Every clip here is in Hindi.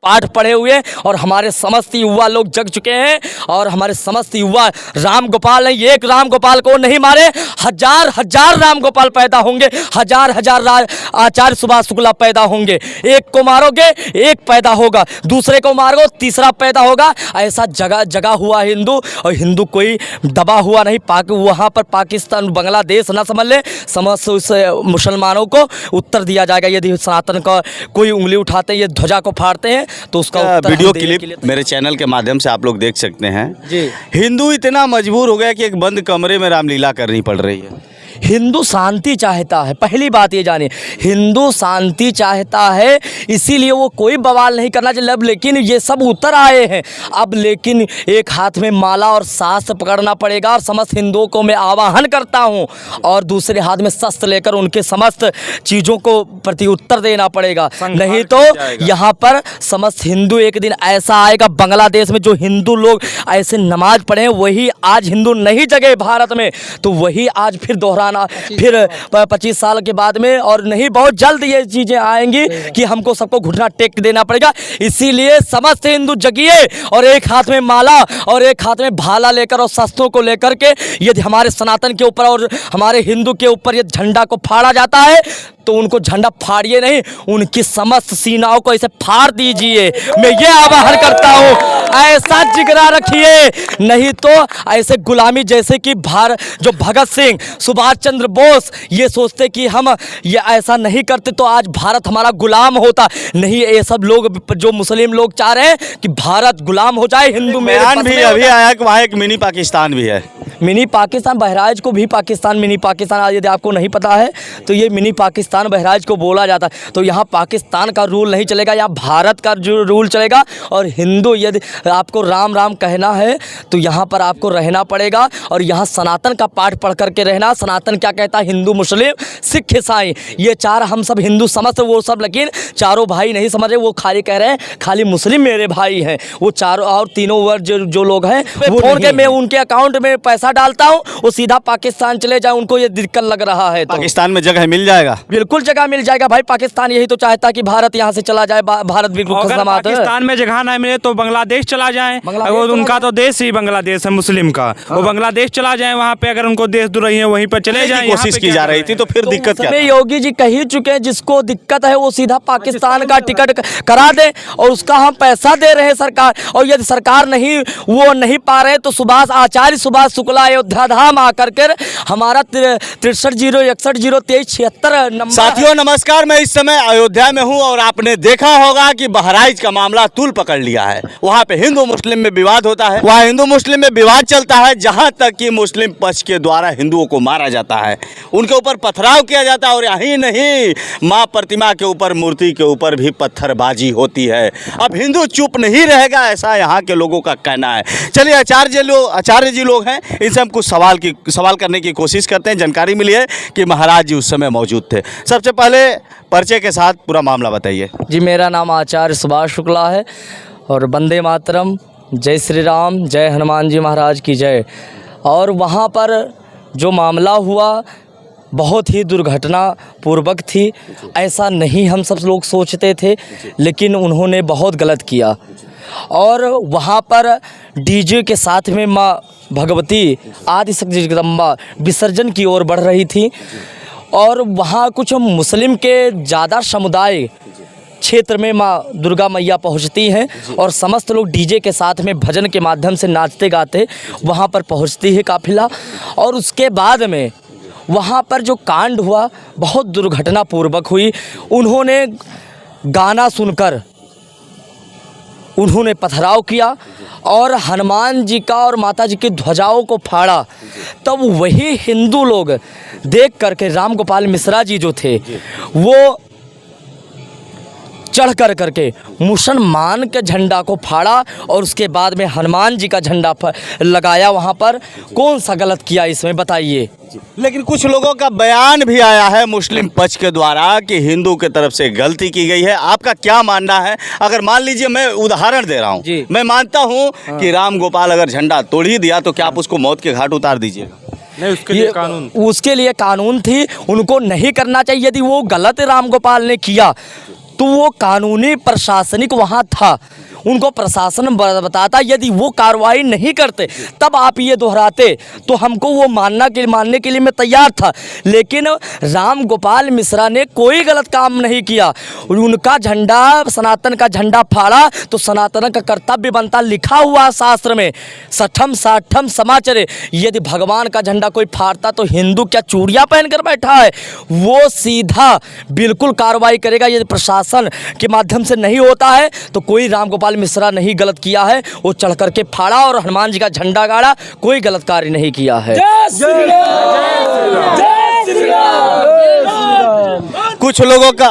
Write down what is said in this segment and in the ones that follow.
पाठ पढ़े हुए और हमारे समस्त युवा लोग जग चुके हैं और हमारे समस्त युवा राम गोपाल नहीं, एक राम गोपाल को नहीं मारे, हजार हजार राम गोपाल पैदा होंगे, हजार हजार आचार्य सुभाष शुक्ला पैदा होंगे। एक को मारोगे एक पैदा होगा, दूसरे को मारोगे तीसरा पैदा होगा। ऐसा जगह जगह हुआ हिंदू, और हिंदू कोई दबा हुआ नहीं। वहाँ पर पाकिस्तान बांग्लादेश ना समझ ले, समस्त उस मुसलमानों को उत्तर दिया जाएगा। यदि सनातन का कोई उंगली उठाते हैं, ये ध्वजा को फाड़ते हैं, तो उसका वीडियो क्लिप मेरे चैनल के माध्यम से आप लोग देख सकते हैं जी। हिंदू इतना मजबूर हो गया कि एक बंद कमरे में रामलीला करनी पड़ रही है। हिंदू शांति चाहता है, पहली बात ये जानिए, हिंदू शांति चाहता है, इसीलिए वो कोई बवाल नहीं करना चाहिए। लेकिन ये सब उतर आए हैं अब, लेकिन एक हाथ में माला और शास्त्र पकड़ना पड़ेगा। और समस्त हिंदुओं को मैं आह्वान करता हूँ, और दूसरे हाथ में शस्त्र लेकर उनके समस्त चीज़ों को प्रति उत्तर देना पड़ेगा। नहीं तो यहाँ पर समस्त हिंदू एक दिन ऐसा आएगा बांग्लादेश में, जो हिंदू लोग ऐसे नमाज पढ़े वही आज हिंदू नहीं जगे भारत में, तो वही आज फिर दोहराना फिर 25 साल के बाद में, और नहीं बहुत जल्द ये चीज़ें आएंगी कि हमको सबको घुटना टेक देना पड़ेगा। इसीलिए समस्त हिंदू जगिए और एक हाथ में माला और एक हाथ में भाला लेकर और शस्त्रों को लेकर के, यदि हमारे सनातन के ऊपर और हमारे हिंदू के ऊपर ये झंडा को फाड़ा जाता है, तो उनको झंडा फाड़िए नहीं, उनकी समस्त सीनाओं को ऐसे फाड़ दीजिए। मैं ये आह्वान करता हूँ, ऐसा जिगरा रखिए, नहीं तो ऐसे गुलामी जैसे कि जो भगत सिंह, सुभाष चंद्र बोस ये सोचते कि हम ये ऐसा नहीं करते तो आज भारत हमारा गुलाम होता नहीं। ये सब लोग जो मुस्लिम लोग चाह रहे हैं कि भारत गुलाम हो जाए, हिंदू में भी अभी आया कि वहाँ एक मिनी पाकिस्तान भी है। मिनी पाकिस्तान, बहराइच को भी पाकिस्तान, मिनी पाकिस्तान, यदि आपको नहीं पता है तो ये मिनी पाकिस्तान बहराइच को बोला जाता है। तो यहाँ पाकिस्तान का रूल नहीं चलेगा, यहाँ भारत का जो रूल चलेगा। और हिंदू यदि आपको राम राम कहना है तो यहाँ पर आपको रहना पड़ेगा, और यहाँ सनातन का पाठ पढ़ करके रहना। सनातन क्या कहता है, हिंदू मुस्लिम सिख ईसाई ये चार हम सब हिंदू समझ वो सब, लेकिन चारों भाई नहीं समझ रहे, वो खाली कह रहे हैं खाली मुस्लिम मेरे भाई हैं। वो चारों और तीनों वर्ग जो लोग हैं, फोन के मैं उनके अकाउंट में पैसा डालता हूँ, वो सीधा पाकिस्तान चले जाए, उनको ये दिक्कत लग रहा है। तो पाकिस्तान में जगह मिल जाएगा, बिल्कुल जगह मिल जाएगा भाई। पाकिस्तान यही तो चाहता है कि भारत यहाँ से चला जाए, भारत बिल्कुल पाकिस्तान में जगह ना मिले तो बांग्लादेश चला जाए, उनका तो देश ही बांग्लादेश है मुस्लिम का, वो बांग्लादेश चला जाए, वहाँ पे अगर उनको देश दूर रही है वहीं पर चले जाए। कोशिश की जा रही थी, तो फिर दिक्कत क्या? योगी जी कह ही चुके हैं, जिसको दिक्कत है वो सीधा पाकिस्तान का टिकट करा दे, और उसका हम पैसा दे रहे हैं सरकार। और यदि सरकार वो नहीं पा रहे तो आचार्य सुभाष शुक्ला अयोध्या धाम आकर कर हमारा 6301602376 नंबर। साथियों नमस्कार, मैं इस समय अयोध्या में हूं, और आपने देखा होगा कि बहराइच का मामला तूल पकड़ लिया है। वहां पे हिंदू मुस्लिम में विवाद होता है, वहां हिंदू मुस्लिम में विवाद चलता है, जहां तक कि मुस्लिम पक्ष के द्वारा हिंदुओं को मारा जाता है, उनके ऊपर पथराव किया जाता है। और यही नहीं, माँ प्रतिमा के ऊपर, मूर्ति के ऊपर भी पत्थरबाजी होती है। अब हिंदू चुप नहीं रहेगा, ऐसा यहाँ के लोगों का कहना है। चलिए आचार्य जी लोग हैं, इनसे हम कुछ सवाल करने की कोशिश करते हैं। जानकारी मिली है कि महाराज जी उस समय मौजूद थे। सबसे पहले परिचय के साथ पूरा मामला बताइए। जी, मेरा नाम आचार्य सुभाष शुक्ला है, और वंदे मातरम, जय श्री राम, जय हनुमान जी महाराज की जय। और वहाँ पर जो मामला हुआ बहुत ही दुर्घटनापूर्वक थी, ऐसा नहीं हम सब लोग सोचते थे, लेकिन उन्होंने बहुत गलत किया। और वहाँ पर डीजे के साथ में माँ भगवती आदिशक्ति जगदम्बा विसर्जन की ओर बढ़ रही थी, और वहाँ कुछ मुस्लिम के ज़्यादा समुदाय क्षेत्र में माँ दुर्गा मैया पहुँचती हैं, और समस्त लोग डीजे के साथ में भजन के माध्यम से नाचते गाते वहाँ पर पहुँचती है काफिला। और उसके बाद में वहाँ पर जो कांड हुआ बहुत दुर्घटनापूर्वक हुई। उन्होंने गाना सुनकर उन्होंने पथराव किया और हनुमान जी का और माता जी की ध्वजाओं को फाड़ा। तब वही हिंदू लोग देख करके राम गोपाल मिश्रा जी जो थे वो चढ़ करके मुसलमान के झंडा को फाड़ा, और उसके बाद में हनुमान जी का झंडा लगाया। वहाँ पर कौन सा गलत किया इसमें बताइए? लेकिन कुछ लोगों का बयान भी आया है मुस्लिम पक्ष के द्वारा कि हिंदू के तरफ से गलती की गई है। आपका क्या मानना है? अगर मान लीजिए, मैं उदाहरण दे रहा हूँ, मैं मानता हूँ कि राम गोपाल अगर झंडा तोड़ ही दिया तो क्या आप उसको मौत के घाट उतार दीजिएगा? नहीं, उसके लिए कानून थी, उनको नहीं करना चाहिए। यदि वो गलत राम गोपाल ने किया तो वो कानूनी प्रशासनिक वहाँ था, उनको प्रशासन बताता, यदि वो कार्रवाई नहीं करते तब आप ये दोहराते तो हमको वो मानने के लिए मैं तैयार था। लेकिन राम गोपाल मिश्रा ने कोई गलत काम नहीं किया, उनका झंडा, सनातन का झंडा फाड़ा तो सनातन का कर्तव्य बनता, लिखा हुआ शास्त्र में सठम साठम समाचरे। यदि भगवान का झंडा कोई फाड़ता तो हिंदू क्या चूड़ियाँ पहन कर बैठा है? वो सीधा बिल्कुल कार्रवाई करेगा। यदि प्रशासन के माध्यम से नहीं होता है तो कोई राम गोपाल मिश्रा नहीं गलत किया है, वो चढ़ करके फाड़ा और हनुमान जी का झंडा गाड़ा, कोई गलत कार्य नहीं किया है। कुछ लोगों का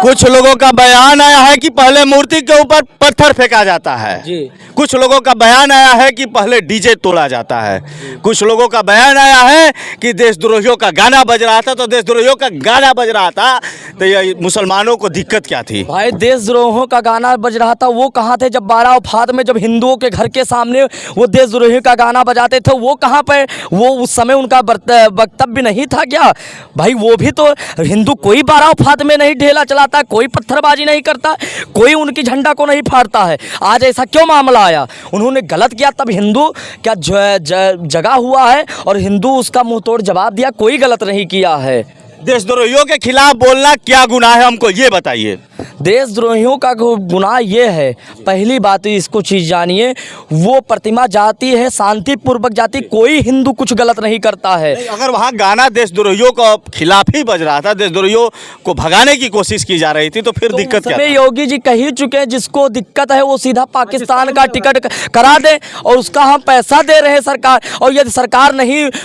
कुछ लोगों का बयान आया है कि पहले मूर्ति के ऊपर पत्थर फेंका जाता है जी। कुछ लोगों का बयान आया है कि पहले डीजे तोड़ा जाता है। कुछ लोगों का बयान आया है कि देशद्रोहियों का गाना बज रहा था, तो देशद्रोहियों का गाना बज रहा था तो ये मुसलमानों को दिक्कत क्या थी? भाई देशद्रोहियों का गाना बज रहा था, वो कहाँ थे जब 12 औफात में, जब हिंदुओं के घर के सामने वो देशद्रोहियों का गाना बजाते थे, वो कहाँ पे? वो उस समय उनका वक्तव्य नहीं था क्या? भाई वो भी तो हिंदू, कोई 12 औफात में नहीं ढेला चलाता, कोई पत्थरबाजी नहीं करता, कोई उनकी झंडा को नहीं फाड़ता है। आज ऐसा क्यों मामला आया? उन्होंने गलत किया तब हिंदू क्या जगा हुआ है और हिंदू उसका मुंह तोड़ जवाब दिया, कोई गलत नहीं किया है। देशद्रोहियों के खिलाफ बोलना क्या गुनाह है, हमको ये बताइए। देशद्रोहियों का गुनाह ये है, पहली बात इसको चीज़ जानिए, वो प्रतिमा जाती है शांतिपूर्वक जाती, कोई हिंदू कुछ गलत नहीं करता है। अगर वहाँ गाना देशद्रोहियों को खिलाफ ही बज रहा था, देशद्रोहियों को भगाने की कोशिश की जा रही थी, तो फिर दिक्कत क्या है? योगी जी कह ही चुके हैं, जिसको दिक्कत है वो सीधा पाकिस्तान का टिकट करा दे और उसका हम पैसा दे रहे हैं सरकार, और यदि सरकार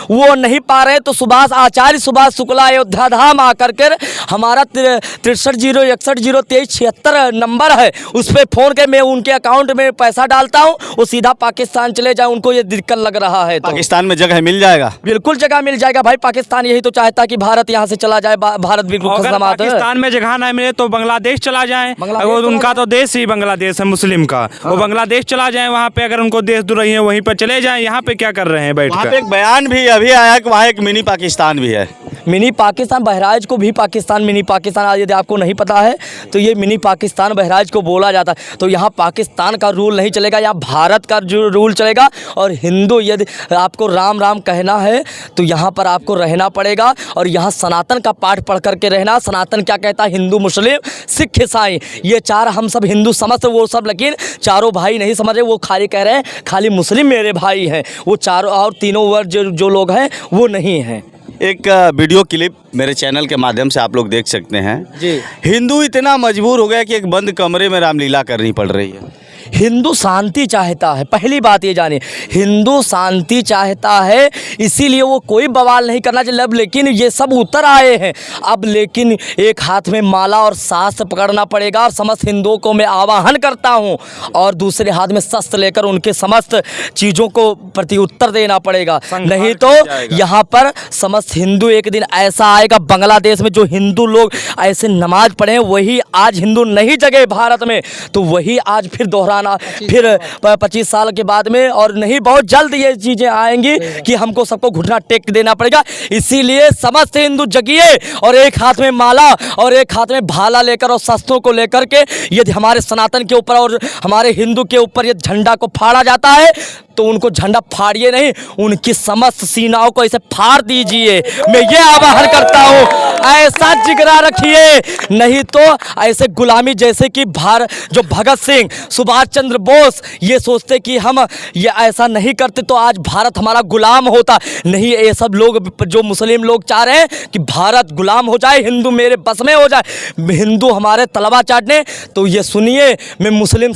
वो नहीं पा रहे तो आचार्य सुभाष शुक्ला अयोध्या धाम आकर कर हमारा 6301602376 नंबर है, उस पर फ़ोन के मैं उनके अकाउंट में पैसा डालता हूँ, वो सीधा पाकिस्तान चले जाए। उनको ये दिक्कत लग रहा है तो पाकिस्तान में जगह मिल जाएगा, बिल्कुल जगह मिल जाएगा भाई। पाकिस्तान यही तो चाहता कि भारत यहाँ से चला जाए, भारत बिल्कुल पाकिस्तान में जगह ना मिले तो बांग्लादेश चला जाए, वो उनका तो देश ही बांग्लादेश है मुस्लिम का, वो बांग्लादेश चला जाए, वहाँ पे अगर उनको देशद्रोही है वहीं पर चले जाए, यहाँ पे क्या कर रहे हैं बैठ कर? एक बयान भी अभी आया कि वहाँ एक मिनी पाकिस्तान भी है। मिनी पाकिस्तान, बहराइच को भी पाकिस्तान, मिनी पाकिस्तान, यदि आपको नहीं पता है तो ये मिनी पाकिस्तान बहराइच को बोला जाता है। तो यहाँ पाकिस्तान का रूल नहीं चलेगा, यहाँ भारत का जो रूल चलेगा। और हिंदू, यदि आपको राम राम कहना है तो यहाँ पर आपको रहना पड़ेगा, और यहाँ सनातन का पाठ पढ़ करके रहना। सनातन क्या कहता है? हिंदू, मुस्लिम, सिख, ईसाई, ये चार हम सब हिंदू समझते, वो सब लेकिन चारों भाई नहीं समझ रहे, वो खाली कह रहे हैं खाली मुस्लिम मेरे भाई हैं, वो चारों और तीनों वर्ग जो लोग हैं वो नहीं हैं। एक वीडियो क्लिप मेरे चैनल के माध्यम से आप लोग देख सकते हैं जी। हिंदू इतना मजबूर हो गया कि एक बंद कमरे में रामलीला करनी पड़ रही है। हिंदू शांति चाहता है, पहली बात ये जानिए, हिंदू शांति चाहता है, इसीलिए वो कोई बवाल नहीं करना चाहिए। लेकिन ये सब उतर आए हैं अब, लेकिन एक हाथ में माला और शास्त्र पकड़ना पड़ेगा, और समस्त हिंदुओं को मैं आह्वान करता हूँ, और दूसरे हाथ में शस्त्र लेकर उनके समस्त चीज़ों को प्रति उत्तर देना पड़ेगा। नहीं तो यहाँ पर समस्त हिंदू एक दिन ऐसा आएगा बांग्लादेश में, जो हिंदू लोग ऐसे नमाज पढ़े वही आज हिंदू नहीं जगे भारत में, तो वही आज फिर दोहराना, फिर 25 साल के बाद में, और नहीं बहुत जल्द ये चीज़ें आएंगी कि हमको सबको घुटना टेक देना पड़ेगा। इसीलिए समस्त हिंदू जगिए, और एक हाथ में माला और एक हाथ में भाला लेकर और शस्त्रों को लेकर के, यदि हमारे सनातन के ऊपर और हमारे हिंदू के ऊपर ये झंडा को फाड़ा जाता है तो उनको झंडा फाड़िए नहीं, उनकी समस्त सीनाओं को ऐसे फाड़ दीजिए। मैं ये आह्वान करता हूँ, ऐसा जिगरा रखिए, नहीं तो ऐसे गुलामी, जैसे कि जो भगत सिंह, सुभाष चंद्र बोस ये सोचते कि हम ये ऐसा नहीं करते तो आज भारत हमारा गुलाम होता नहीं। ये सब लोग, जो मुस्लिम लोग चाह रहे हैं कि भारत गुलाम हो जाए, हिंदू मेरे बस में हो जाए, हिंदू हमारे तलवा चाटने। तो ये सुनिए, मैं मुस्लिम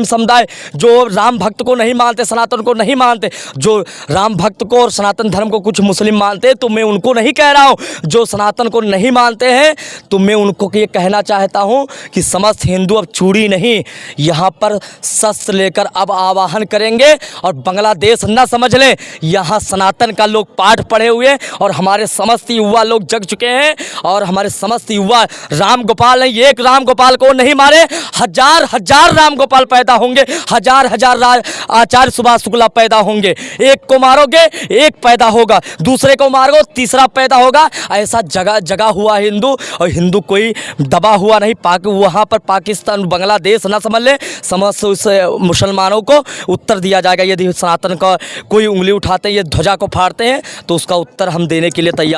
समुदाय जो राम भक्त को नहीं मानते, सनातन को नहीं मानते, जो राम भक्त को और सनातन धर्म को कुछ मुस्लिम मानते, तो मैं उनको नहीं कह रहा हूँ, जो सनातन सनातन को नहीं मानते हैं तो मैं उनको ये कहना चाहता हूँ कि समस्त हिंदू अब चूड़ी नहीं, यहाँ पर शस्त्र लेकर अब आवाहन करेंगे और बांग्लादेश न समझ लें, यहाँ सनातन का लोग पाठ पढ़े हुए और हमारे समस्त युवा लोग जग चुके हैं और हमारे समस्त युवा राम गोपाल नहीं, एक राम गोपाल को नहीं मारे, हजार हजार राम गोपाल पैदा होंगे, हजार हजार आचार्य सुभाष शुक्ला पैदा होंगे। एक को मारोगे एक पैदा होगा, दूसरे को मारोगे तीसरा पैदा होगा। ऐसा जगह जगह हुआ हिंदू, और हिंदू कोई दबा हुआ नहीं। वहाँ पर पाकिस्तान बांग्लादेश ना समझ ले, समस्त उस मुसलमानों को उत्तर दिया जाएगा। यदि सनातन का कोई उंगली उठाते हैं, ये ध्वजा को फाड़ते हैं तो उसका उत्तर हम देने के लिए तैयार।